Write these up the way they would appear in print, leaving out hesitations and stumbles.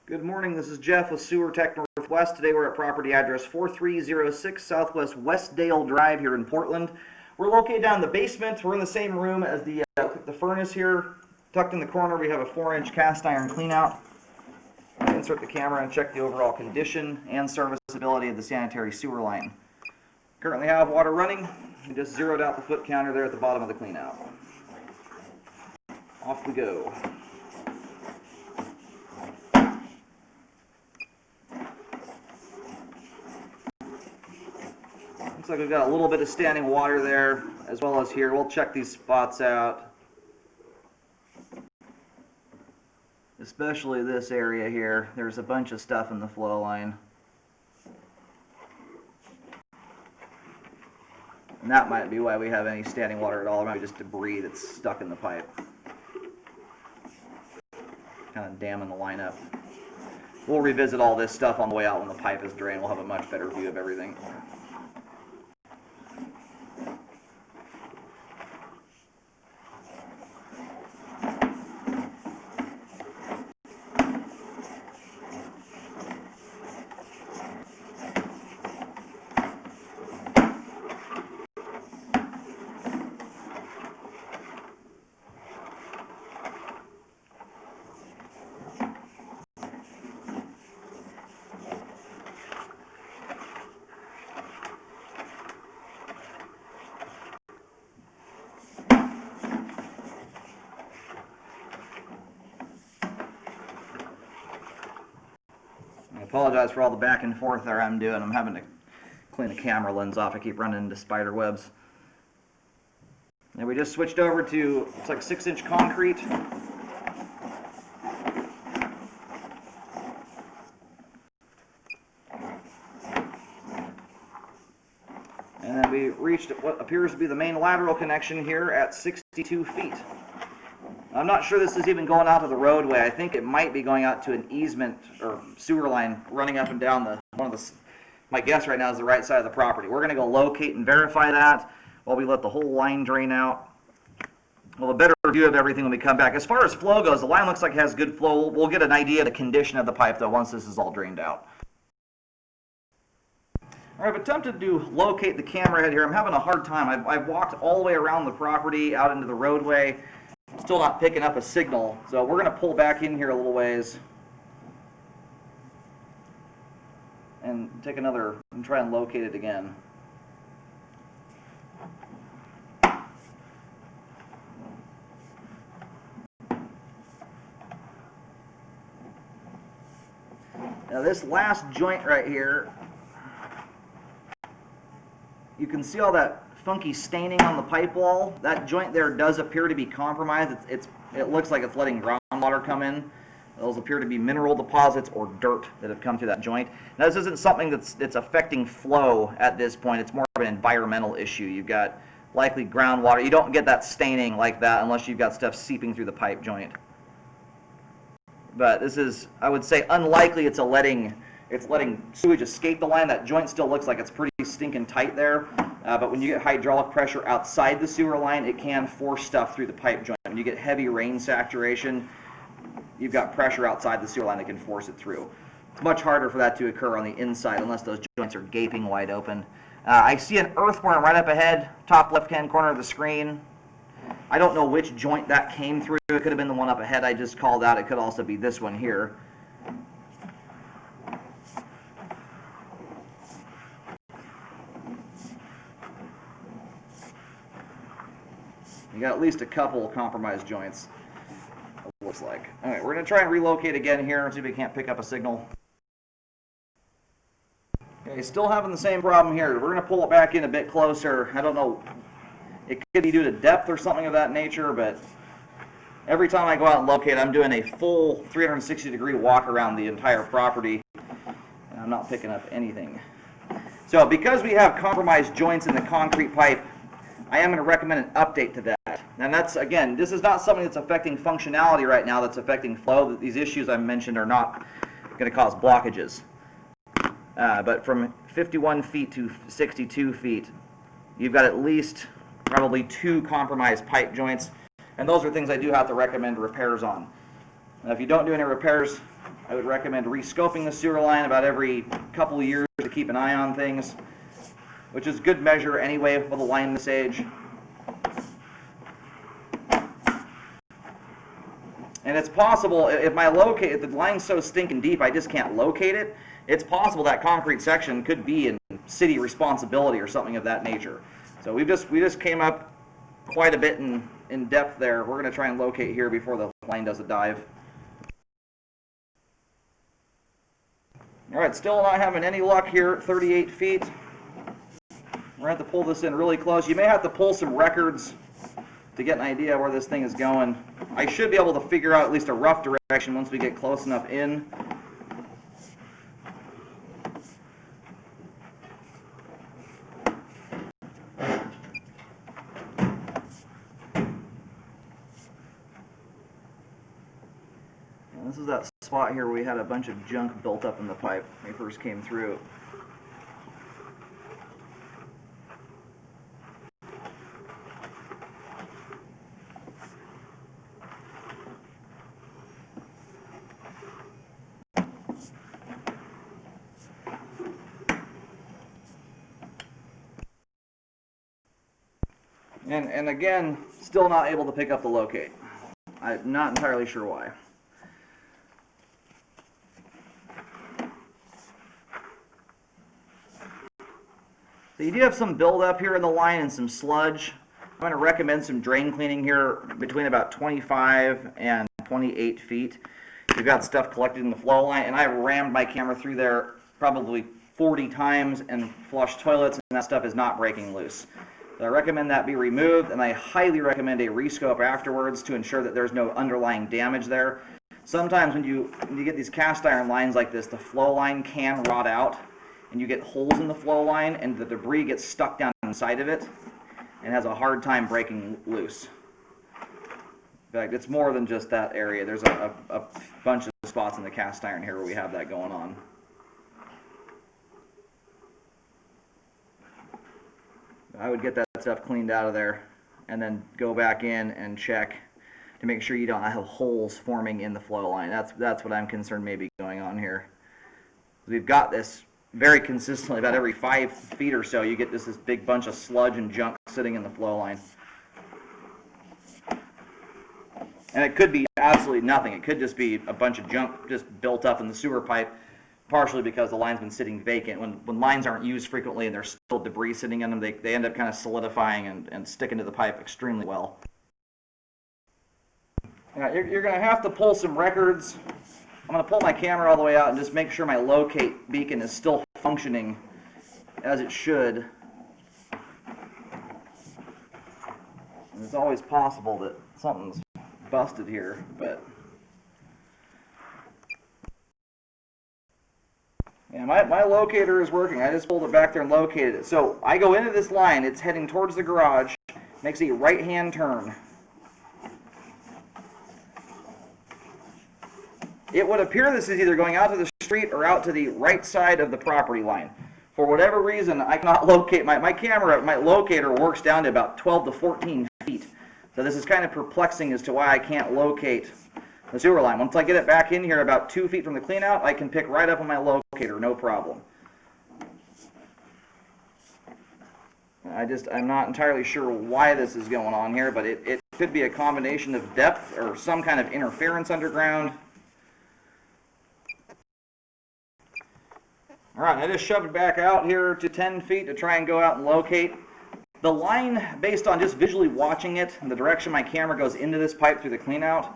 Good morning, this is Jeff with Sewer Tech Northwest. Today we're at property address 4306 Southwest Westdale Drive here in Portland. We're located down in the basement. We're in the same room as the furnace here. Tucked in the corner we have a 4-inch cast iron cleanout. Insert the camera and check the overall condition and serviceability of the sanitary sewer line. Currently have water running. We just zeroed out the foot counter there at the bottom of the cleanout. Off we go. Looks like we've got a little bit of standing water there, as well as here. We'll check these spots out. Especially this area here. There's a bunch of stuff in the flow line. And that might be why we have any standing water at all. It might be just debris that's stuck in the pipe. Kind of damming the line up. We'll revisit all this stuff on the way out when the pipe is drained. We'll have a much better view of everything. I apologize for all the back and forth there I'm doing. I'm having to clean the camera lens off. I keep running into spider webs. And we just switched over to, it's like 6-inch concrete. And then we reached what appears to be the main lateral connection here at 62 feet. I'm not sure this is even going out to the roadway. I think it might be going out to an easement or sewer line running up and down my guess right now is the right side of the property. We're going to go locate and verify that while we let the whole line drain out. We'll have a better view of everything when we come back. As far as flow goes, the line looks like it has good flow. We'll get an idea of the condition of the pipe though once this is all drained out. All right, I've attempted to locate the camera head here. I'm having a hard time. I've walked all the way around the property out into the roadway. Still not picking up a signal, so we're going to pull back in here a little ways and take another and try and locate it again. Now this last joint right here, you can see all that funky staining on the pipe wall. That joint there does appear to be compromised. It looks like it's letting groundwater come in. Those appear to be mineral deposits or dirt that have come through that joint. Now this isn't something that's affecting flow at this point. It's more of an environmental issue. You've got likely groundwater. You don't get that staining like that unless you've got stuff seeping through the pipe joint. But this is, I would say, unlikely it's letting sewage escape the line. That joint still looks like it's pretty stinking tight there. But when you get hydraulic pressure outside the sewer line, it can force stuff through the pipe joint. When you get heavy rain saturation, you've got pressure outside the sewer line that can force it through. It's much harder for that to occur on the inside unless those joints are gaping wide open. I see an earthworm right up ahead, top left-hand corner of the screen. I don't know which joint that came through. It could have been the one up ahead I just called out. It could also be this one here. You got at least a couple compromised joints, it looks like. All right, we're going to try and relocate again here and see if we can't pick up a signal. Okay, still having the same problem here. We're going to pull it back in a bit closer. I don't know, it could be due to depth or something of that nature, but every time I go out and locate, I'm doing a full 360-degree walk around the entire property, and I'm not picking up anything. So because we have compromised joints in the concrete pipe, I am going to recommend an update to that. And that's, again, this is not something that's affecting functionality right now, that's affecting flow. These issues I mentioned are not going to cause blockages. But from 51 feet to 62 feet, you've got at least probably 2 compromised pipe joints. And those are things I do have to recommend repairs on. Now, if you don't do any repairs, I would recommend rescoping the sewer line about every couple of years to keep an eye on things, which is good measure anyway with a line this age. And it's possible, if the line's so stinking deep I just can't locate it, it's possible that concrete section could be in city responsibility or something of that nature. So we just came up quite a bit in depth there. We're going to try and locate here before the line does a dive. All right, still not having any luck here at 38 feet. We're going to have to pull this in really close. You may have to pull some records to get an idea where this thing is going. I should be able to figure out at least a rough direction once we get close enough in. And this is that spot here where we had a bunch of junk built up in the pipe when we first came through. And again, still not able to pick up the locate. I'm not entirely sure why. So you do have some buildup here in the line and some sludge. I'm going to recommend some drain cleaning here between about 25 and 28 feet. You've got stuff collected in the flow line, and I rammed my camera through there probably 40 times and flushed toilets, and that stuff is not breaking loose. So I recommend that be removed, and I highly recommend a rescope afterwards to ensure that there's no underlying damage there. Sometimes when you get these cast iron lines like this, the flow line can rot out, and you get holes in the flow line, and the debris gets stuck down inside of it and has a hard time breaking loose. In fact, it's more than just that area. There's a bunch of spots in the cast iron here where we have that going on. I would get that stuff cleaned out of there and then go back in and check to make sure you don't have holes forming in the flow line. That's what I'm concerned may be going on here. We've got this very consistently, about every 5 feet or so, you get this big bunch of sludge and junk sitting in the flow line. And it could be absolutely nothing. It could just be a bunch of junk just built up in the sewer pipe, partially because the line's been sitting vacant. When lines aren't used frequently and there's still debris sitting in them, they end up kind of solidifying and sticking to the pipe extremely well. Now, you're going to have to pull some records. I'm going to pull my camera all the way out and just make sure my locate beacon is still functioning as it should. And it's always possible that something's busted here, but yeah, my locator is working. I just pulled it back there and located it. So I go into this line, it's heading towards the garage, makes a right-hand turn. It would appear this is either going out to the street or out to the right side of the property line. For whatever reason, I cannot locate my camera. My locator works down to about 12 to 14 feet. So this is kind of perplexing as to why I can't locate the sewer line. Once I get it back in here about 2 feet from the cleanout, I can pick right up on my locator, no problem. I'm not entirely sure why this is going on here, but it could be a combination of depth or some kind of interference underground. All right, I just shoved it back out here to 10 feet to try and go out and locate. The line, based on just visually watching it and the direction my camera goes into this pipe through the cleanout,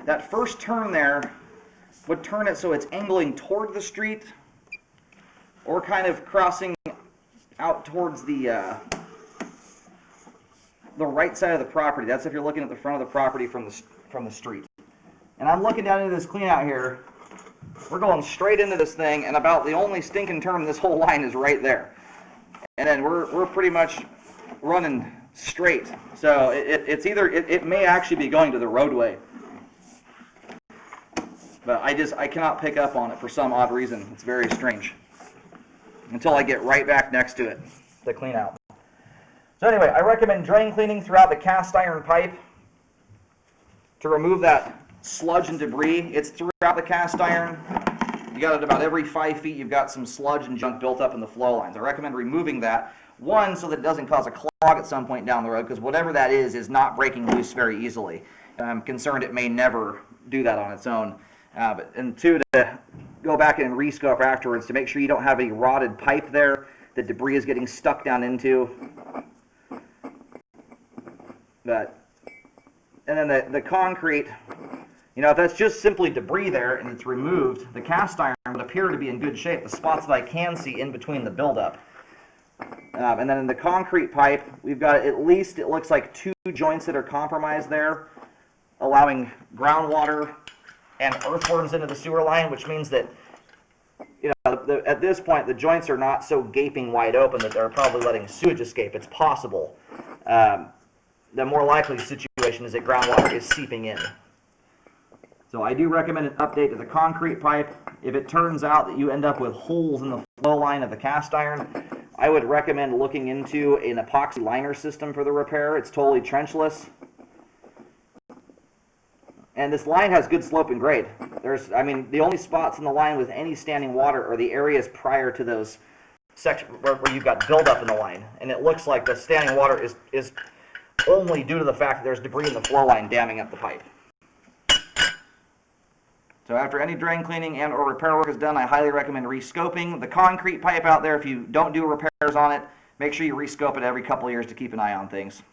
that first turn there would turn it so it's angling toward the street or kind of crossing out towards the right side of the property. That's if you're looking at the front of the property from the street. And I'm looking down into this cleanout here. We're going straight into this thing, and about the only stinking turn in this whole line is right there. And then we're pretty much running straight. So it may actually be going to the roadway. But I cannot pick up on it for some odd reason. It's very strange. Until I get right back next to it to clean out. So anyway, I recommend drain cleaning throughout the cast iron pipe to remove that sludge and debris. It's throughout the cast iron. You got it about every 5 feet, you've got some sludge and junk built up in the flow lines. I recommend removing that. One, so that it doesn't cause a clog at some point down the road, because whatever that is not breaking loose very easily. I'm concerned it may never do that on its own. And two, to go back and rescope afterwards to make sure you don't have any rotted pipe there that debris is getting stuck down into. And then the concrete, you know, if that's just simply debris there and it's removed, the cast iron would appear to be in good shape, the spots that I can see in between the buildup. And then in the concrete pipe, we've got at least, it looks like 2 joints that are compromised there, allowing groundwater and earthworms into the sewer line, which means that, you know, at this point, the joints are not so gaping wide open that they're probably letting sewage escape. It's possible. The more likely situation is that groundwater is seeping in. So I do recommend an update to the concrete pipe. If it turns out that you end up with holes in the flow line of the cast iron, I would recommend looking into an epoxy liner system for the repair. It's totally trenchless. And this line has good slope and grade. I mean, the only spots in the line with any standing water are the areas prior to those sections where you've got buildup in the line. And it looks like the standing water is only due to the fact that there's debris in the flow line damming up the pipe. So after any drain cleaning and or repair work is done, I highly recommend rescoping. The concrete pipe out there, if you don't do repairs on it, make sure you rescope it every couple of years to keep an eye on things.